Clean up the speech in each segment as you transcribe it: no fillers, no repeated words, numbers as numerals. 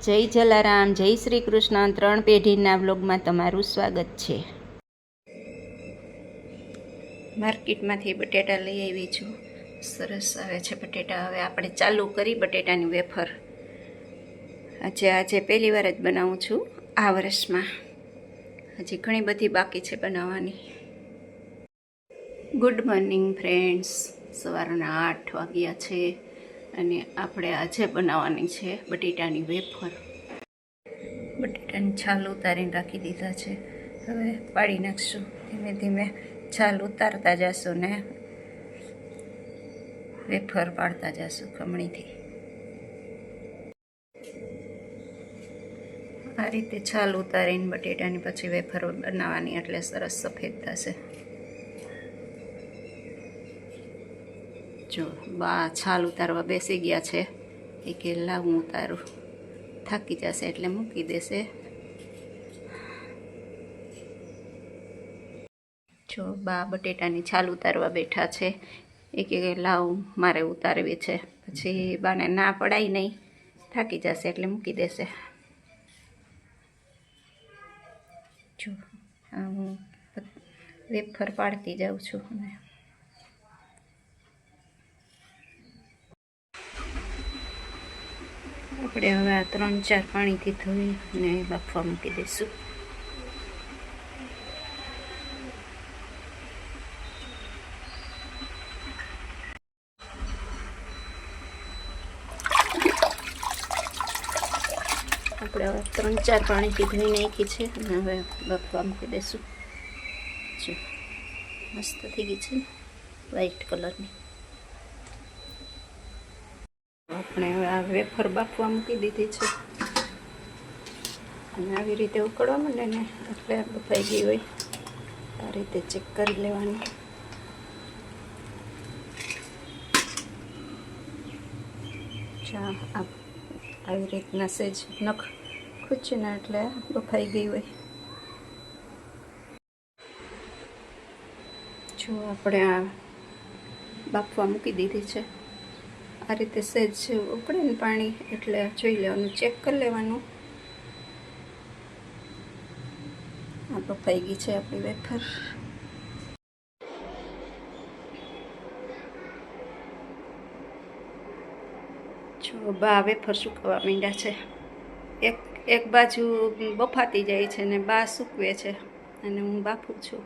જય જલારામ, જય શ્રી કૃષ્ણ. 3 પેઢીના વ્લોગમાં તમારું સ્વાગત છે. માર્કેટમાંથી બટેટા લઈ આવી છું. સરસ આવે છે બટેટા. હવે આપણે ચાલુ કરી બટેટાની વેફર. આજે પહેલી વાર જ બનાવું છું આ વર્ષમાં. હજી ઘણી બધી બાકી છે બનાવવાની. Good morning friends. સવારના 8 વાગ્યા છે અને આપણે આજે બનાવવાની છે બટેટાની વેફર. બટેટાની છાલ ઉતારીને રાખી દીધા છે. હવે પાડી નાખશું. ધીમે ધીમે છાલ ઉતારતા જશું ને વેફર પાડતા જશું ખમણીથી. આ રીતે છાલ ઉતારીને બટેટાની પછી વેફર બનાવવાની, એટલે સરસ સફેદ થશે. જો બા છાલ ઉતારવા બેસી ગયા છે. એ કે લાવ હું ઉતારું. થાકી જશે એટલે મૂકી દેશે. જો બા બટેટાની છાલ ઉતારવા બેઠા છે. એ કે લાવ મારે ઉતારવી છે. પછી બાને ના પડાય નહીં, થાકી જશે એટલે મૂકી દેશે. જો હું વેફર પાડતી જાઉં છું. આપણે હવે આ 3-4 પાણીથી ધોઈ અને બાફવા મૂકી દઈશું. આપણે હવે 3-4 પાણીથી ધોઈ નાખી છે અને હવે બાફવા મૂકી દઈશું. જો મસ્ત થઈ ગઈ છે, વ્હાઈટ કલરની. આપણે હવે આ વેફર બાફવા મૂકી દીધી છે અને આવી રીતે ઉકળવા માંડે ને એટલે બફાઈ ગઈ હોય. આ રીતે ચેક કરી લેવાની. આવી રીતના સેજ નખ ખૂંચીને એટલે બફાઈ ગઈ હોય. જો આપણે આ બાફવા મૂકી દીધી છે. આ રીતે સહેજ ઉકળે ને પાણી એટલે જોઈ લેવાનું, ચેક કરી લેવાનું. આ બફાઈ ગઈ છે આપણી વેફર. જો બા વેફર સુકવવા માંડ્યા છે. એક બાજુ બફાતી જાય છે ને બા સૂકવે છે અને હું બાફું છું.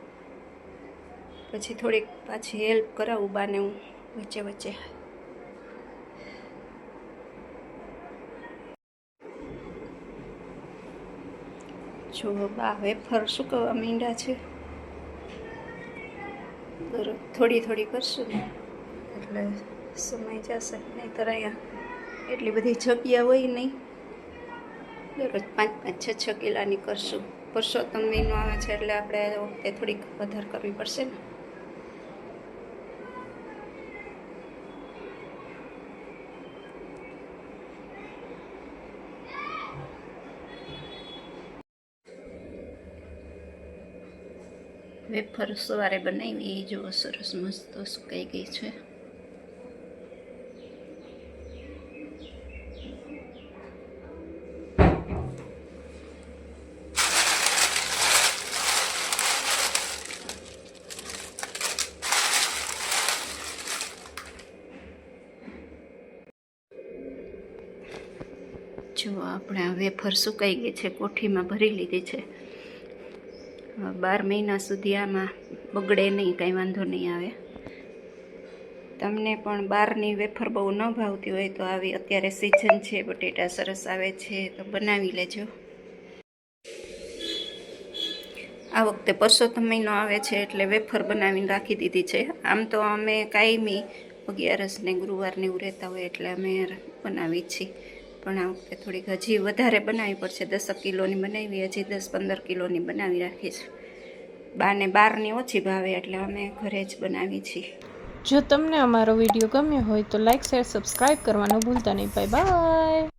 પછી થોડીક પાછી હેલ્પ કરાવું બાને હું વચ્ચે વચ્ચે. જો બા વેફર સૂકવવા માંડ્યા છે. થોડી થોડી કરશું ને એટલે સમય જશે. નહીંતર અહીંયા એટલી બધી જગ્યા હોય નહીં. દરરોજ 5-5-6 કિલાની કરશું. પરસોત્તમ મહિનો આવે છે એટલે આપણે વખતે થોડીક વધારે કરવી પડશે ને. વેફર સવારે બનાવી, જો સરસ મસ્ત સુકાઈ ગઈ છે. જો આપણે આ વેફર સુકાઈ ગઈ છે, કોઠીમાં ભરી લીધી છે. 12 મહિના સુધી આમાં બગડે નહીં, કાંઈ વાંધો નહીં આવે. તમને પણ બહારની વેફર બહુ ન ભાવતી હોય તો આવી અત્યારે સિઝન છે, બટેટા સરસ આવે છે તો બનાવી લેજો. આ વખતે પરસોત્તમ મહિનો આવે છે એટલે વેફર બનાવીને રાખી દીધી છે. આમ તો અમે કાયમી 11 ને ગુરુવારને એવું રહેતા હોય એટલે અમે બનાવી છીએ. પણ આ વખતે થોડીક હજી વધારે બનાવવી પડશે. 10 કિલોની બનાવી, હજી 10-15 કિલોની બનાવી રાખી છે. બાને બહારની ઓછી ભાવે એટલે અમે ઘરે જ બનાવી છીએ. જો તમને અમારો વિડીયો ગમ્યો હોય તો લાઈક, શેર, સબસ્ક્રાઈબ કરવાનું ભૂલતા નહીં. Bye bye.